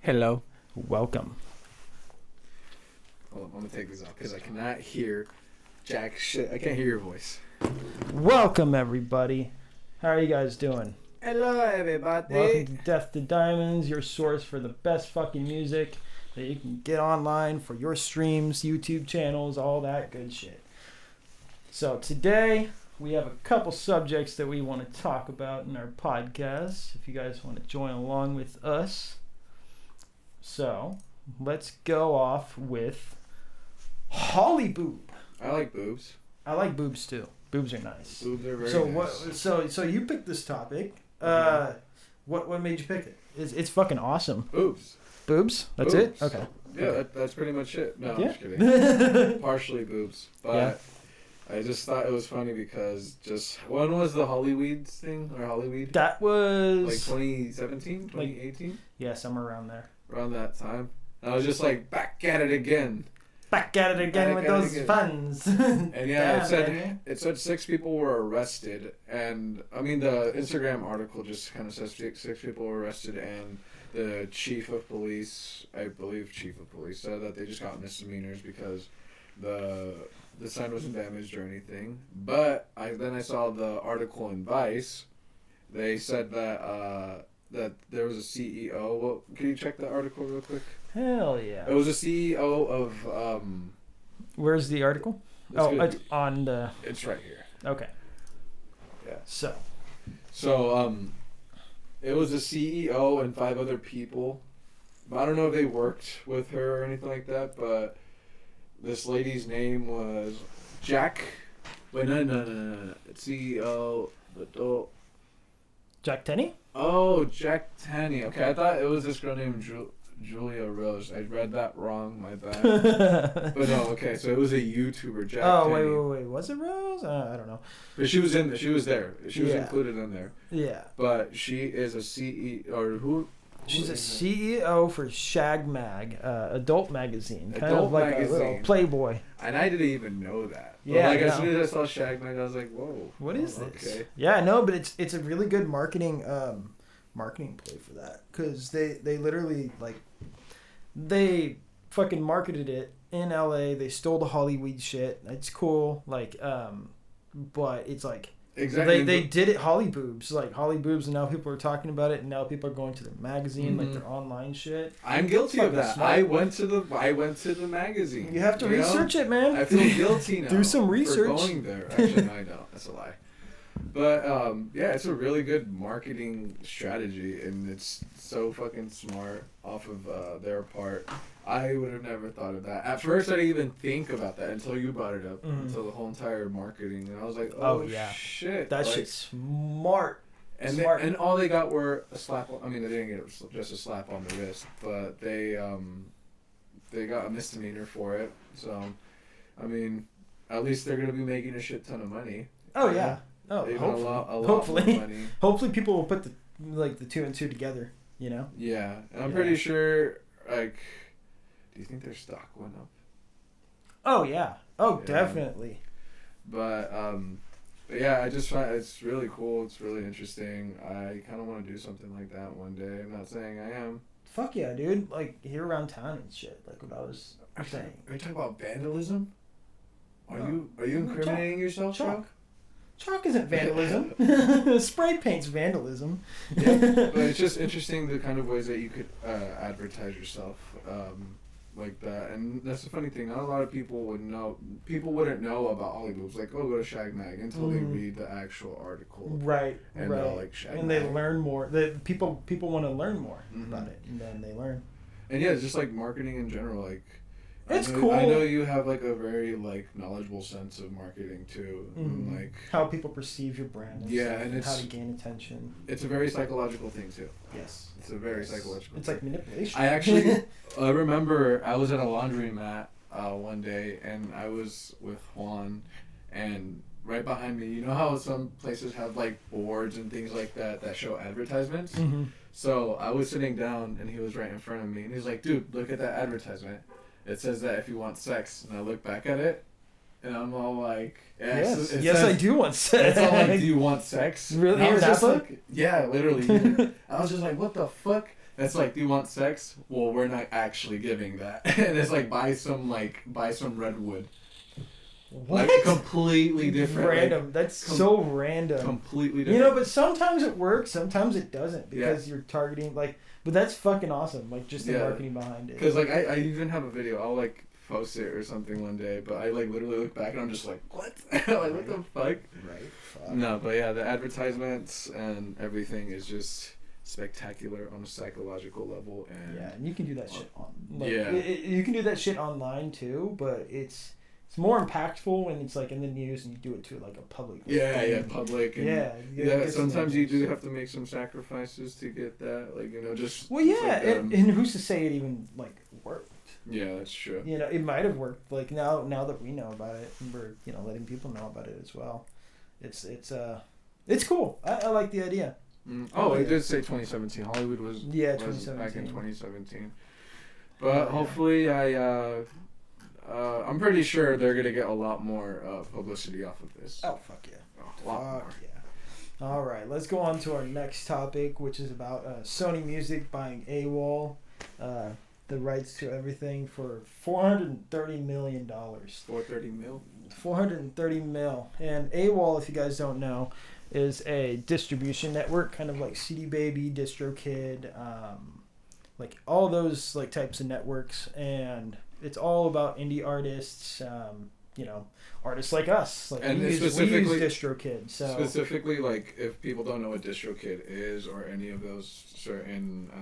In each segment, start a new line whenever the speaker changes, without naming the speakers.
Hello. Welcome.
Hold on, I'm gonna take these off because I cannot hear jack shit. I can't hear your voice.
Welcome, everybody. How are you guys doing?
Hello, everybody.
Welcome to Death to Diamonds, your source for the best fucking music that you can get online for your streams, YouTube channels, all that good shit. So today, we have a couple subjects that we want to talk about in our podcast, if you guys want to join along with us. So, let's go off with HOLLYBOOB.
I like boobs.
I like boobs too. Boobs are nice.
Boobs are very
so
nice.
So you picked this topic. What made you pick it? It's fucking awesome.
Boobs.
Boobs? That's
Boobs.
it? Okay.
Yeah, that's pretty much it. No,
Yeah.
I'm just kidding. Partially boobs, but
Yeah.
I just thought it was funny because when was the Hollyweeds thing or Hollyweed?
That was
Like 2017, 2018,
yeah, somewhere around there.
around that time. And I was just like, back at it again.
Back at it again
Back
with
at it
those
again.
funds.
And yeah,
Damn,
it said 6 people were arrested, and I mean the Instagram article just kind of says 6 people were arrested, and the chief of police, I believe chief of police, said that they just got misdemeanors because the sign wasn't damaged or anything. But then I saw the article in Vice. They said that that there was a CEO. Well, can you check the article real quick?
Hell yeah.
It was a CEO of
Where's the article? It's on the.
It's right here.
Okay.
Yeah.
So.
It was a CEO and 5 other people. But I don't know if they worked with her or anything like that, but this lady's name was Jack. Wait, no. CEO, adult.
Jack Tenney?
Oh, Jack Tenney. Okay, I thought it was this girl named Julia Rose. I read that wrong, my bad. But no, okay, so it was a YouTuber, Jack Tenney.
Wait. Was it Rose? I don't know.
But she was there. She was
Yeah.
included in there.
Yeah.
But she is a CEO, or who?
She's a CEO for Shag Mag, adult magazine, kind
Adult
of like
magazine.
a little Playboy.
And I didn't even know that. But
Yeah,
as
I
soon as I saw Shag Mag, I was like, whoa.
What is this?
Okay.
Yeah, no, but it's a really good marketing play for that, because they literally they fucking marketed it in LA. They stole the Hollywood shit. It's cool, but it's like.
Exactly.
They did it HOLLYBOOBS, HOLLYBOOBS, and now people are talking about it, and now people are going to their magazine, their online shit.
I'm guilty of that.
Smart.
I went to the magazine.
You have to research it, man.
I feel guilty now.
Do some research.
For going there. Actually, no, I don't. That's a lie. But yeah, it's a really good marketing strategy, and it's so fucking smart off of their part. I would have never thought of that. At first, I didn't even think about that until you brought it up. Until the whole entire marketing, and I was like, "Oh yeah, shit,
that shit's smart."
And and all they got were a slap. I mean, they didn't get just a slap on the wrist, but they got a misdemeanor for it. So, I mean, at least they're gonna be making a shit ton of money.
Oh yeah. Oh, hopefully.
Money.
Hopefully, people will put the 2 and 2 together. You know.
Yeah, and I'm pretty sure. Do you think their stock went up?
Oh yeah. Oh, yeah. Definitely.
But yeah, I just find it's really cool. It's really interesting. I kind of want to do something like that one day. I'm not saying I am.
Fuck yeah, dude! Here around town and shit. Like what I was saying.
Are you talking about vandalism? Are you incriminating yourself, Chuck?
Chalk isn't vandalism. Spray paint's vandalism.
Yeah, but it's just interesting the kind of ways that you could advertise yourself like that. And that's the funny thing. Not a lot of people would know. People wouldn't know about HOLLYBOOBS. Like, go to Shag Mag until they read the actual article.
Right.
And they'll like Shag
and
Mag.
they learn more. People want to learn more about it, and then they learn.
And yeah, it's just like marketing in general.
It's cool.
I know you have a very knowledgeable sense of marketing too, and,
how people perceive your brand. And how to gain attention.
It's a very psychological thing too.
Yes.
It's a very psychological.
It's like manipulation.
I remember I was at a laundromat one day, and I was with Juan, and right behind me, you know how some places have boards and things like that show advertisements. So I was sitting down, and he was right in front of me, and he's like, "Dude, look at that advertisement. It says that if you want sex." And I look back at it, and I'm all like,
yes, I do want sex.
It's all like, do you want sex?
Really? Hear that book?
Yeah, literally. I was just like, what the fuck? It's like, do you want sex? Well, we're not actually giving that. And it's like, buy some redwood.
What?
Like, completely different.
Random. Like, that's so random.
Completely different.
You know, but sometimes it works, sometimes it doesn't, because you're targeting, like, but that's fucking awesome, like, just the marketing behind it.
Because, like, I even have a video, I'll, like, post it or something one day, but I, like, literally look back and I'm just like, what? Like, what the fuck?
Right. Fuck.
No, but yeah, the advertisements and everything is just spectacular on a psychological level. And
yeah, and you can do that shit on. Like,
yeah.
You can do that shit online too, but it's more impactful when it's like in the news and you do it to like a public.
Public. And
yeah.
Sometimes you do have to make some sacrifices to get that, like, you know, just.
Well, yeah, and who's to say it even like worked?
Yeah, that's true.
You know, it might have worked. Like now that we know about it, and we're letting people know about it as well. It's cool. I like the idea.
It did say 2017. Hollywood was
2017.
Back in 2017. But hopefully, I'm pretty sure they're gonna get a lot more publicity off of this.
Oh fuck yeah!
A lot more.
Yeah. All right, let's go on to our next topic, which is about Sony Music buying AWAL, the rights to everything for $430 million.
430 mil.
430 mil, and AWAL, if you guys don't know, is a distribution network, kind of like CD Baby, DistroKid, like all those like types of networks, and it's all about indie artists, artists like us. Like
and
we use DistroKid. So
specifically, like if people don't know what DistroKid is or any of those certain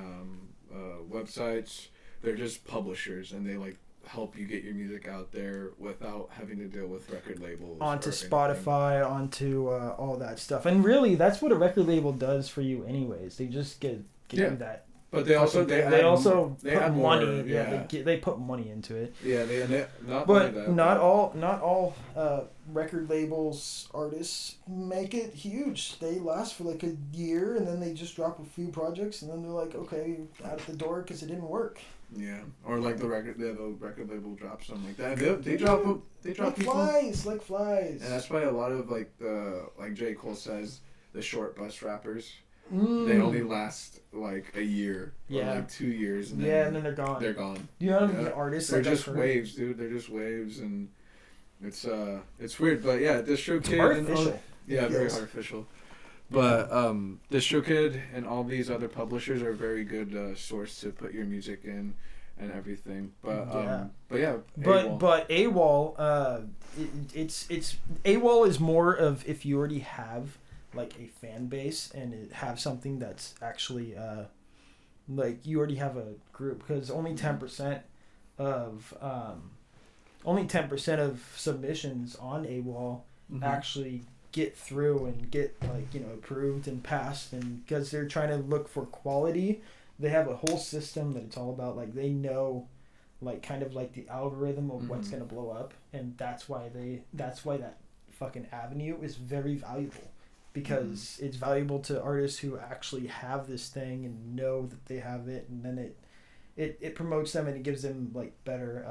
websites, they're just publishers, and they like help you get your music out there without having to deal with record labels.
Onto Spotify, onto all that stuff. And really, that's what a record label does for you anyways. They just get you that.
But they also
put money.
Yeah.
They put money into it.
Yeah,
not all record labels artists make it huge. They last for like a year, and then they just drop a few projects, and then they're like, okay, out the door because it didn't work.
Yeah, or like the record label drops something like that. They drop
like
people
like flies.
And that's why a lot of like J. Cole says, the short bus rappers. They only last like a year or like 2 years, and then
they're gone.
They're gone.
You know what I mean? Artists.
They're just waves, dude. They're just waves, and it's weird, but yeah, DistroKid.
Artificial.
Very artificial. But DistroKid and all these other publishers are a very good source to put your music in and everything. But
AWAL, it's AWAL is more of if you already have like a fan base and have something that's actually like you already have a group, because only 10% of submissions on AWAL actually get through and get approved and passed, and because they're trying to look for quality, they have a whole system that it's all about, like they know like kind of like the algorithm of what's going to blow up, and that's why that fucking avenue is very valuable, because it's valuable to artists who actually have this thing and know that they have it, and then it promotes them, and it gives them like better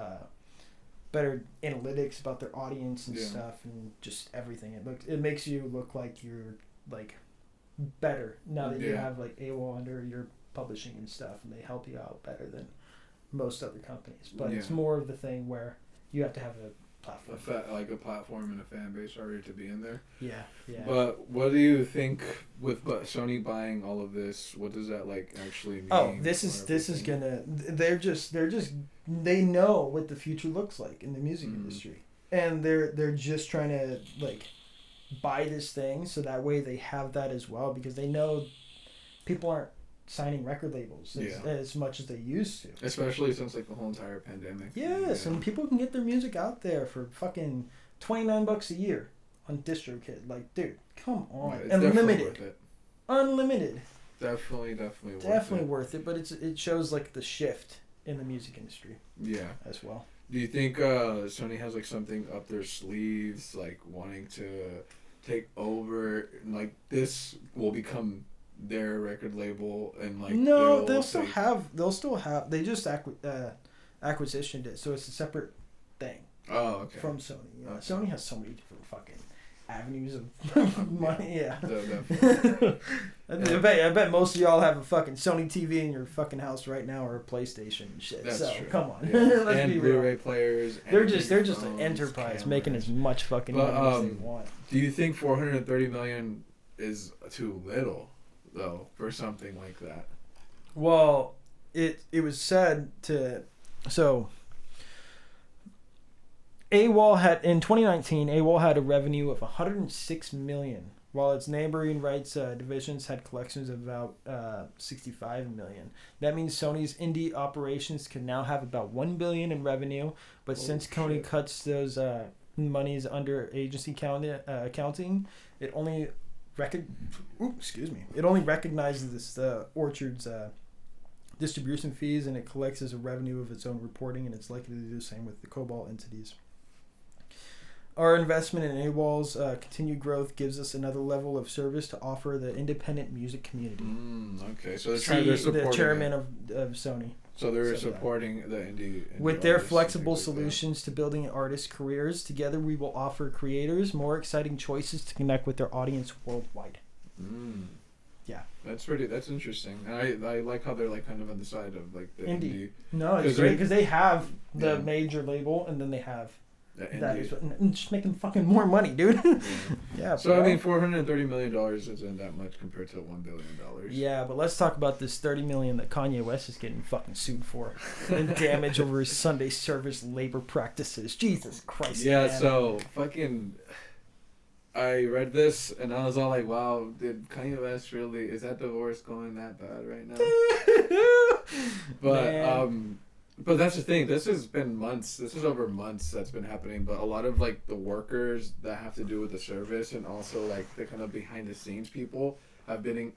analytics about their audience and stuff, and just everything. It makes you look like you're like better now that you have like AWAL under your publishing and stuff, and they help you out better than most other companies. But it's more of the thing where you have to have a platform,
like a platform and a fan base already to be in there. Yeah.
But
what do you think with Sony buying all of this? What does that like actually mean?
Oh, this is gonna. They're just. They know what the future looks like in the music industry, and they're just trying to like buy this thing so that way they have that as well, because they know people aren't signing record labels as much as they used to.
Especially since like the whole entire pandemic.
Yes, and people can get their music out there for fucking $29 a year on DistroKid. Like, dude, come on.
Yeah, unlimited.
Unlimited.
Definitely
worth it, but it shows like the shift in the music industry. Yeah. As well.
Do you think Sony has like something up their sleeves, like wanting to take over, like this will become their record label, and like they'll still have they just acquisitioned it, so it's a separate thing. Oh, okay.
From Sony. Okay. Sony has so many different fucking avenues of money. Yeah.
Definitely.
I bet most of y'all have a fucking Sony TV in your fucking house right now, or a PlayStation and shit.
That's
so
true.
come on,
Yeah.
let's
and
be
Blu-ray
real.
players.
They're
and
just an
phones,
enterprise
cameras.
making as much fucking money as they want.
Do you think 430 million is too little though for something like that?
Well, it was said to so. AWAL had in 2019. AWAL had a revenue of 106 million, while its neighboring rights divisions had collections of about 65 million. That means Sony's indie operations can now have about 1 billion in revenue, but since Sony cuts those monies under agency accounting, it only recognizes this Orchard's distribution fees, and it collects as a revenue of its own reporting, and it's likely to do the same with the Cobalt entities. Our investment in AWAL's continued growth gives us another level of service to offer the independent music community.
Okay, so they're supporting
the chairman of Sony.
So they're supporting the indie
with their
artists
flexible
and things like
solutions to building artists' careers. Together, we will offer creators more exciting choices to connect with their audience worldwide. Yeah,
that's interesting. And I like how they're like kind of on the side of like the indie.
No, it's great because they have the major label, and then they have that is just making fucking more money, dude. Yeah.
So I mean, $430 million isn't that much compared to $1 billion.
Yeah, but let's talk about this $30 million that Kanye West is getting fucking sued for, and damage over his Sunday service labor practices. Jesus Christ.
Yeah.
Man.
So fucking. I read this and I was all like, "Wow, did Kanye West really? Is that divorce going that bad right now?" But that's the thing. This has been months. This is over months that's been happening. But a lot of like the workers that have to do with the service, and also like the kind of behind the scenes people have been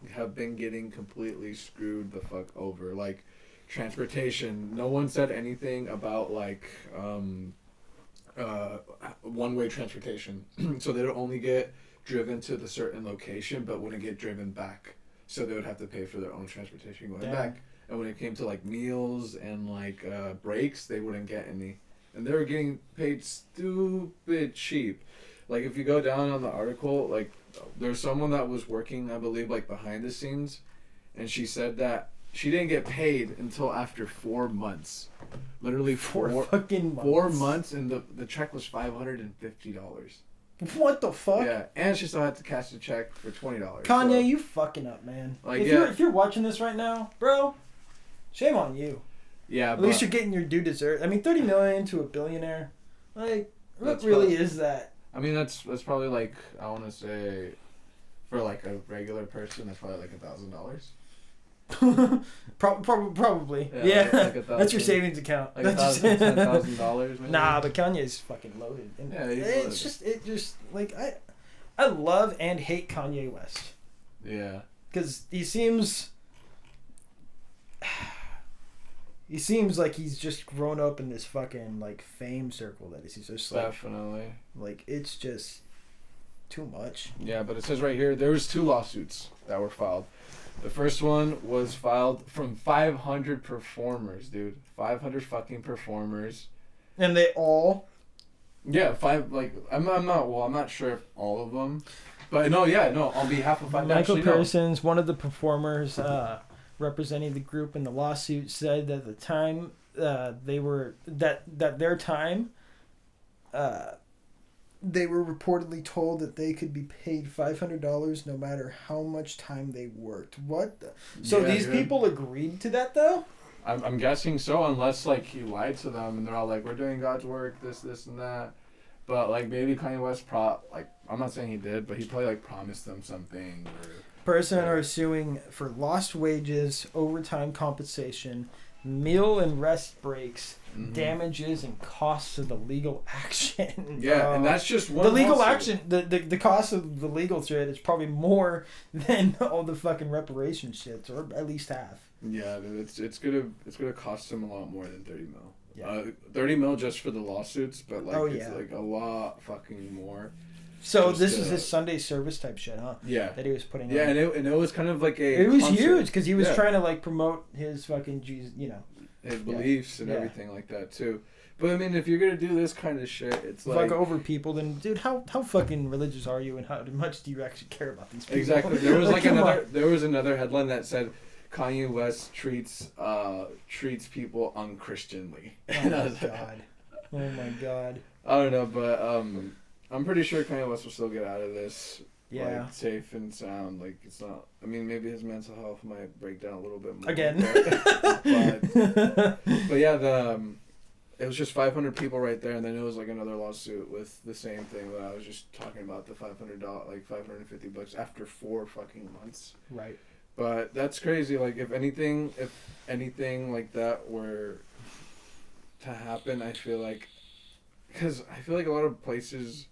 getting completely screwed the fuck over. Like transportation. No one said anything about like one-way transportation. So they would only get driven to the certain location, but wouldn't get driven back. So they would have to pay for their own transportation going back. And when it came to like meals and like breaks, they wouldn't get any. And they were getting paid stupid cheap. Like if you go down on the article, like there's someone that was working, I believe, like behind the scenes, and she said that she didn't get paid until after 4 months. Literally four
fucking months.
4 months, and the check was $550.
What the fuck?
Yeah, and she still had to cash the check for $20.
Kanye,
so,
you fucking up, man.
Like,
if you're watching this right now, bro, shame on you.
Yeah,
at least you're getting your due dessert. I mean, 30 million to a billionaire, like, what really is that?
I mean, that's probably like, I want to say, for like a regular person, that's probably like $1,000.
Probably. Yeah. Like that's your savings account.
Like $10,000 maybe?
Nah, but Kanye's fucking loaded. And
yeah, he's
loaded. It just like I love and hate Kanye West.
Yeah.
Because he seems like he's just grown up in this fucking like fame circle that he's just like
definitely
like it's just too much.
Yeah, but it says right here there was 2 lawsuits that were filed. The first one was filed from 500 performers, dude. 500 fucking performers.
And they all?
Yeah, 5, like, I'm not sure if all of them. But on behalf of 5.
Michael Pearson's one of the performers representing the group in the lawsuit said that the time they were reportedly told that they could be paid $500 no matter how much time they worked. What? So these people agreed to that though?
I'm guessing so, unless like he lied to them and they're all like, we're doing God's work, this and that. But like maybe Kanye West I'm not saying he did, but he probably like promised them something.
Person are suing for lost wages, overtime compensation, meal and rest breaks, damages and costs of the legal action.
Yeah, and that's just one.
The legal action, the cost of the legal thread is probably more than all the fucking reparation shits, or at least half.
Yeah, dude, it's gonna cost him a lot more than 30 mil.
Yeah.
30 mil just for the lawsuits, but like it's like a lot fucking more.
So this is his Sunday service type shit, huh?
Yeah.
That he was putting on.
Yeah, and it was kind of like
it was huge because he was trying to like promote his fucking his beliefs
and everything like that too. But I mean, if you're gonna do this kind of shit, it's like
over people, then dude, how fucking religious are you, and how much do you actually care about these people?
Exactly. There was
come
there was another headline that said Kanye West treats people unchristianly.
Oh my god. Oh my god.
I don't know, but I'm pretty sure Kanye West will still get out of this.
Yeah.
Like, safe and sound. Like, it's not. I mean, maybe his mental health might break down a little bit more.
Again.
But yeah, it was just 500 people right there, and then it was like another lawsuit with the same thing that I was just talking about, the $500, like $550 after 4 fucking months.
Right.
But that's crazy. Like, if anything like that were to happen, I feel like, because I feel like a lot of places,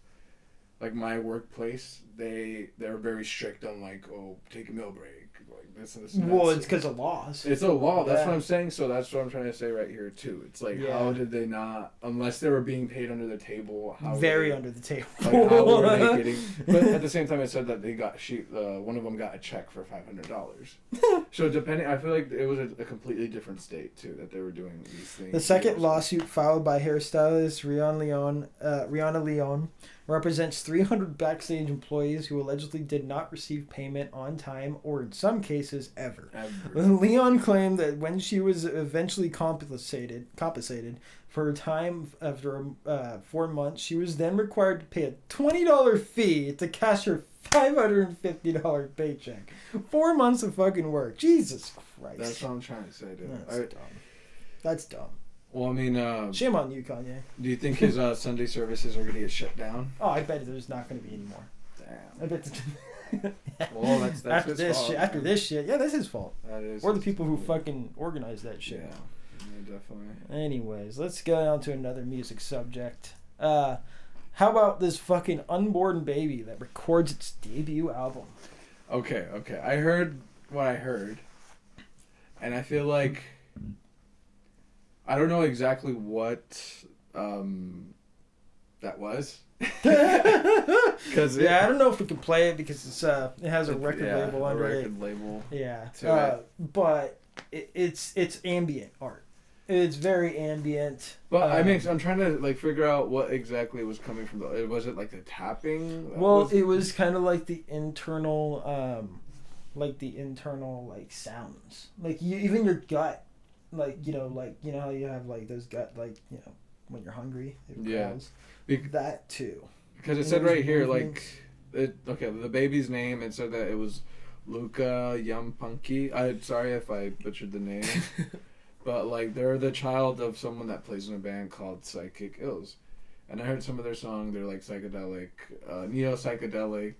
like my workplace, they're very strict on like, oh, take a meal break, like this and this. And
well, it's because of laws.
It's a law. That's what I'm saying. So that's what I'm trying to say right here too. It's like, how did they not? Unless they were being paid under the table. Under the table. Like, how were they getting? But at the same time, it said that they got one of them got a check for $500. So depending, I feel like it was a completely different state too that they were doing these things.
The second lawsuit filed by hairstylist Rihanna Leon represents 300 backstage employees who allegedly did not receive payment on time or in some cases ever. Leon claimed that when she was eventually compensated for her time after 4 months, she was then required to pay a $20 fee to cash her $550 paycheck. 4 months of fucking work. Jesus Christ.
That's what I'm trying to say, dude.
That's dumb.
Well, I mean,
shame on you, Kanye.
Do you think his Sunday services are going to get shut down?
Oh, I bet there's not going to be any more.
Damn.
I bet.
Well, that's
after
his
this
fault.
Shit, after this shit, yeah, that's his fault.
That is.
Or the people who fucking organized that shit.
Yeah, definitely.
Anyways, let's go on to another music subject. How about this fucking unborn baby that records its debut album?
Okay. I heard what I heard, and I feel like I don't know exactly what that was. Cause
I don't know if we can play it because it has a record label under it. Yeah, but it's ambient art. It's very ambient.
But I'm trying to like figure out what exactly was coming from was it like the tapping?
It was kind of like the internal sounds. Like even your gut, like how you have like those gut when you're hungry. It growls. That too. Because
it said right here the baby's name. It said that it was Luca Yampunki. I'm sorry if I butchered the name. But, like, they're the child of someone that plays in a band called Psychic Ills. And I heard some of their songs. They're, like, psychedelic, neo-psychedelic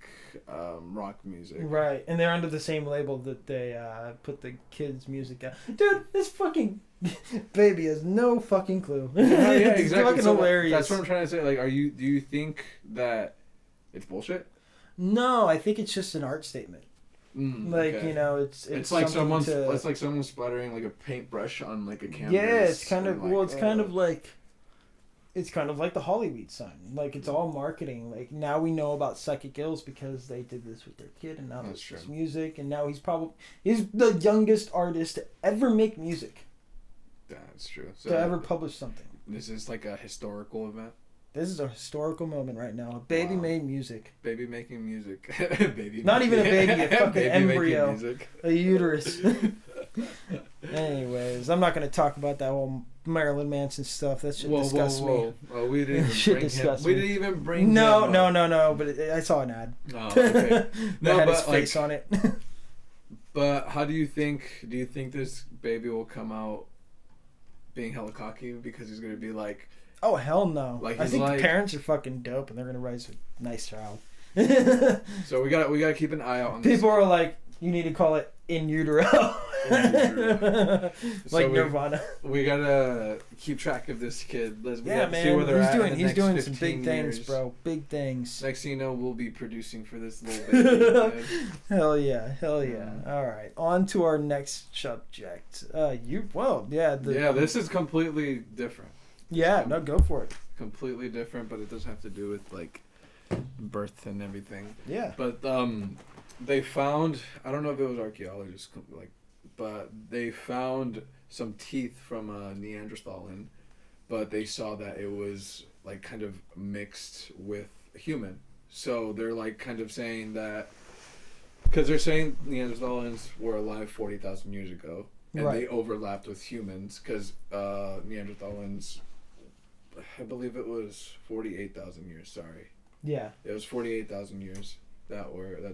rock music.
Right. And they're under the same label that they put the kids' music out. Dude, this fucking baby has no fucking clue.
Yeah, exactly.
It's fucking hilarious.
That's what I'm trying to say. Like, do you think that it's bullshit?
No, I think it's just an art statement. It's like
someone splattering like a paintbrush on like a canvas.
Yeah, it's kind of it's kind of like the Hollywood sign. Like it's all marketing. Like now we know about Psychic Ills because they did this with their kid, and now there's this music, and now he's the youngest artist to ever make music.
That's true.
To ever publish something.
This is like a historical event.
This is a historical moment right now. A baby made music.
Baby making music.
Not even a baby, a fucking embryo. A uterus. Anyways, I'm not going to talk about that whole Marilyn Manson stuff. That shit disgusts me.
Well, we didn't even bring him.
No, but I saw an ad.
Oh, okay.
That had his face on it.
But how do you think this baby will come out being hella cocky because he's going to be like,
oh, hell no. I think the parents are fucking dope and they're going to raise a nice child.
So we gotta keep an eye out on this.
People are like, you need to call it in utero. Like Nirvana.
We gotta keep track of this kid. See where they're
he's doing some big things, bro. Big things.
Next thing you know, we'll be producing for this little baby.
Hell yeah. All right, on to our next subject. This is completely
different.
Yeah, no, go for it.
Completely different, but it does have to do with like birth and everything.
Yeah.
But they found, I don't know if it was archaeologists, but they found some teeth from a Neanderthal but they saw that it was like kind of mixed with human. So they're like kind of saying that because they're saying Neanderthals were alive 40,000 years ago, and they overlapped with humans because Neanderthals, I believe it was 48,000 years. Sorry.
Yeah.
It was 48,000 years that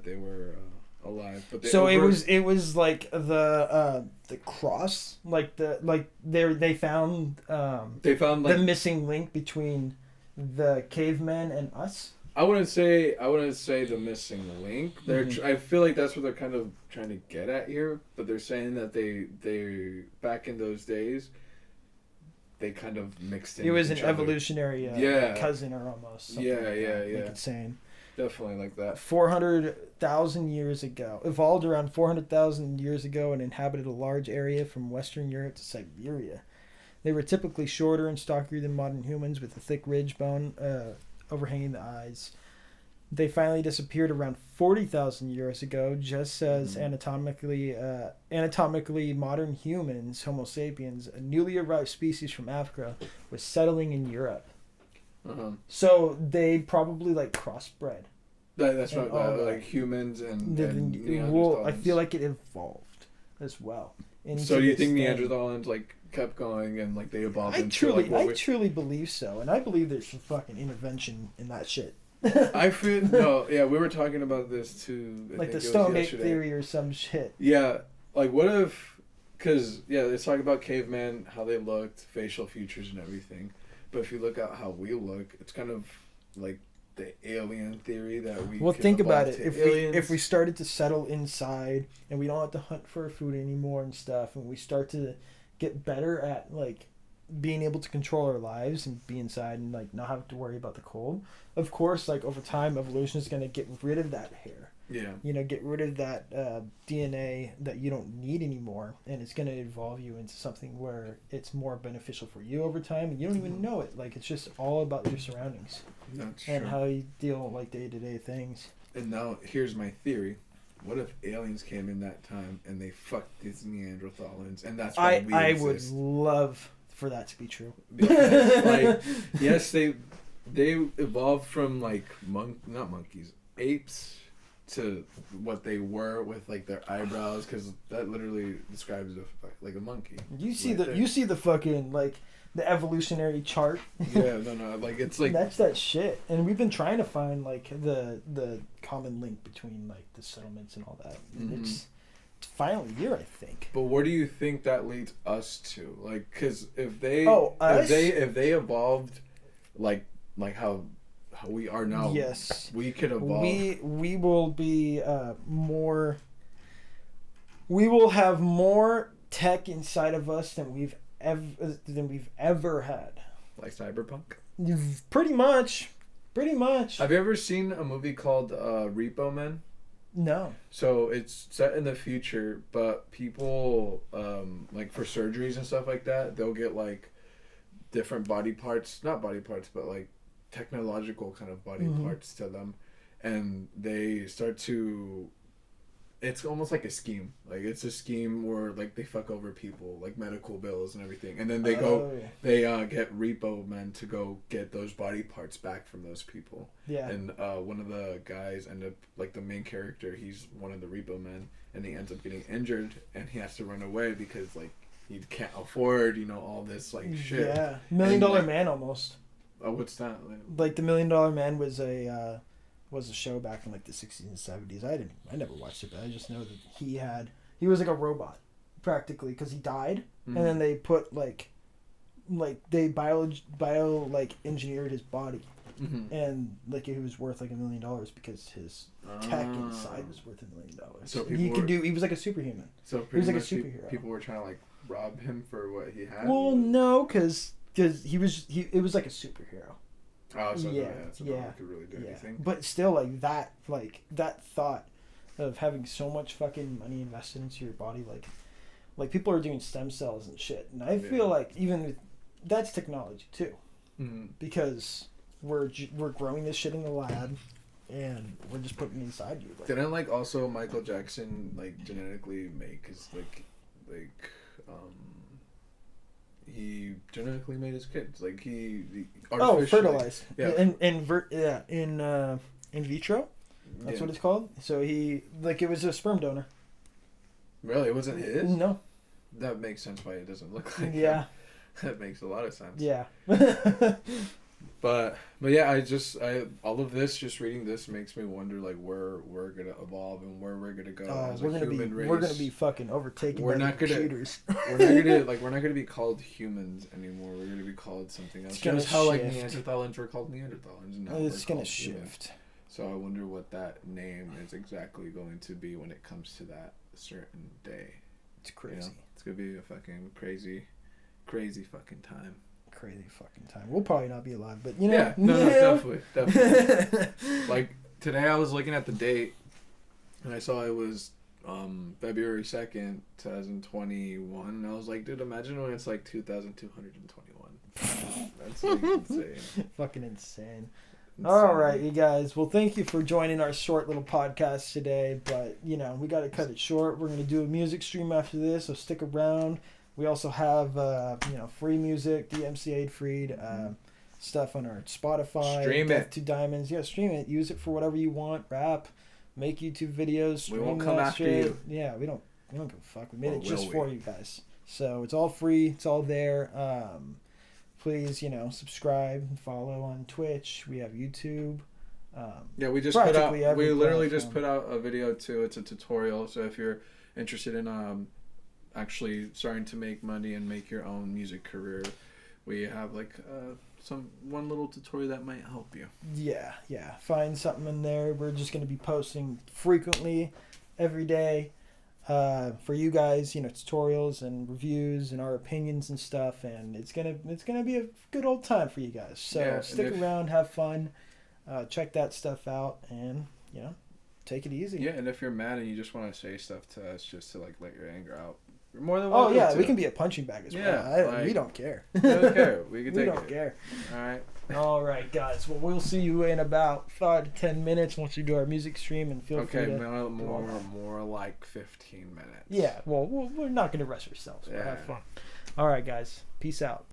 they were alive. But
so it was like the cross, like they found like, the missing link between the cavemen and us.
I wouldn't say the missing link. I feel like that's what they're kind of trying to get at here. But they're saying that they back in those days, they kind of mixed in.
It was an evolutionary cousin or almost.
Yeah.
Like it's saying.
Definitely like that.
400,000 years ago, evolved around 400,000 years ago, and inhabited a large area from Western Europe to Siberia. They were typically shorter and stockier than modern humans, with a thick ridge bone overhanging the eyes. They finally disappeared around 40,000 years ago, just as anatomically modern humans, Homo sapiens, a newly arrived species from Africa, was settling in Europe. So they probably like crossbred.
That's right. Like humans and Neanderthals.
I feel like it evolved as well.
So do you think Neanderthals like kept going and like they evolved?
I truly believe so, and I believe there's some fucking intervention in that shit.
I feel we were talking about this too.
Like the Stonegate theory or some shit.
Yeah, like what if? Because let's talk about cavemen, how they looked, facial features and everything. But if you look at how we look, it's kind of like the alien theory that we.
Well, think about it. If we started to settle inside and we don't have to hunt for food anymore and stuff, and we start to get better at like being able to control our lives and be inside and like not have to worry about the cold. Of course, like over time, evolution is going to get rid of that hair.
Yeah.
You know, get rid of that DNA that you don't need anymore, and it's going to evolve you into something where it's more beneficial for you over time, and you don't even know it. Like, it's just all about your surroundings.
That's
and
true.
how you deal with like day-to-day things.
And now, here's my theory. What if aliens came in that time and they fucked these Neanderthals, and that's why we
I
exist?
would love for that to be true.
Because, like, yes, they evolved from like not monkeys, apes, to what they were with like their eyebrows, because that literally describes like a monkey.
You see the fucking like the evolutionary chart.
Yeah, no, like it's like
that's that shit, and we've been trying to find like the common link between like the settlements and all that. Mm-hmm. It's finally here, I think.
But where do you think that leads us to? Like, because if they evolved like how we are now,
yes,
we could evolve.
We will be more. We will have more tech inside of us than we've ever had.
Like cyberpunk.
Pretty much.
Have you ever seen a movie called Repo Man?
No.
So it's set in the future, but people like for surgeries and stuff like that, they'll get like different body parts, not body parts, but like technological kind of body parts to them, and they start to, it's almost like a scheme. Like it's a scheme where like they fuck over people, like medical bills and everything, and then they get repo men to go get those body parts back from those people.
Yeah.
And one of the guys end up, like the main character, he's one of the repo men, and he ends up getting injured, and he has to run away because like he can't afford, all this like shit.
Yeah. $1 Million Man almost.
Oh, what's that?
Like the $1 Million Man was a show back in like the 60s and 70s. I never watched it, but I just know that he was like a robot practically, because he died, and then they put like they bio like engineered his body, and like he was worth like $1 million because his tech inside was worth $1 million.
So
he was like a superhuman.
So
he was like a superhero.
People were trying to like rob him for what he had.
Well, no, because it was like a superhero.
Oh, so no one could really do anything.
But still, like that thought of having so much fucking money invested into your body, like people are doing stem cells and shit, and I feel like even that's technology too, because we're growing this shit in the lab, and we're just putting it inside you.
Didn't like also Michael Jackson like genetically make his like he genetically made his kids. Like he
fertilized.
Yeah.
In vitro. That's what it's called. So he it was a sperm donor.
Really, it wasn't his.
No.
That makes sense why it doesn't look like.
Yeah.
That makes a lot of sense.
Yeah.
But yeah, all of this, just reading this makes me wonder like where we're gonna evolve and where we're gonna go as a human race.
We're gonna be fucking overtaken by the computers.
We're not gonna be called humans anymore. We're gonna be called something else.
It's gonna
Just how like
shift.
Neanderthals were called Neanderthals, and now
It's
we're
gonna
called
shift.
humans. So I wonder what that name is exactly going to be when it comes to that certain day.
It's crazy.
You know? It's gonna be a fucking crazy fucking time.
Crazy fucking time. We'll probably not be alive, but
Yeah, no, definitely. Like today, I was looking at the date, and I saw it was February 2nd, 2021. And I was like, dude, imagine when it's like 2221. That's like insane.
Fucking insane. All right, you guys. Well, thank you for joining our short little podcast today. But we got to cut it short. We're gonna do a music stream after this, so stick around. We also have, free music, DMCA freed stuff on our Spotify.
Stream
Death
it.
to Diamonds. Yeah, stream it. Use it for whatever you want. Rap, make YouTube videos.
We won't come after you.
Yeah, we don't give a fuck. We made it just
will
for
we?
you guys. So it's all free. It's all there. Please, subscribe and follow on Twitch. We have YouTube.
Yeah, we just put out.
Every
We literally
platform.
just put out a video too. It's a tutorial. So if you're interested in actually starting to make money and make your own music career, we have like one little tutorial that might help you.
Yeah. Find something in there. We're just going to be posting frequently every day for you guys, tutorials and reviews and our opinions and stuff, and it's going to be a good old time for you guys. So
Yeah,
stick around, have fun, check that stuff out, and take it easy.
Yeah, and if you're mad and you just want to say stuff to us just to like let your anger out, you're more than welcome.
Oh yeah,
to.
we can be a punching bag as well. We don't care.
We don't care. We can
We
take
don't
it.
care.
All right.
All right, guys. Well, we'll see you in about 5 to 10 minutes once we do our music stream, and feel free to...
more like 15 minutes.
Yeah, well, we're not going to rush ourselves. We'll have fun. All right, guys. Peace out.